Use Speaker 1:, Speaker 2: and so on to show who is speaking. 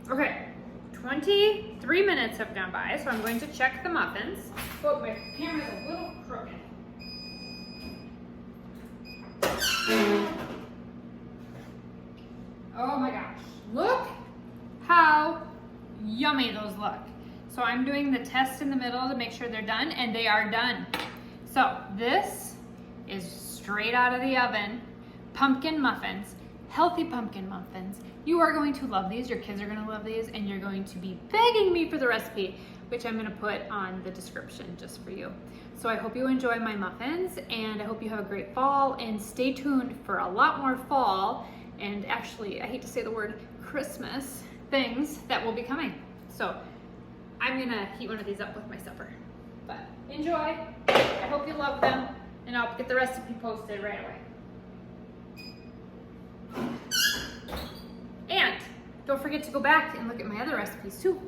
Speaker 1: Okay, 23 minutes have gone by, so I'm going to check the muffins. Oh, my camera's a little crooked. Oh my gosh, look how yummy those look. So I'm doing the test in the middle to make sure they're done, and they are done. So this is straight out of the oven, pumpkin muffins, healthy pumpkin muffins. You are going to love these, your kids are gonna love these, and you're going to be begging me for the recipe, which I'm gonna put on the description just for you. So I hope you enjoy my muffins, and I hope you have a great fall, and stay tuned for a lot more fall, and actually, I hate to say the word Christmas, things that will be coming. So I'm gonna heat one of these up with my supper. But enjoy, I hope you love them, and I'll get the recipe posted right away. And don't forget to go back and look at my other recipes too.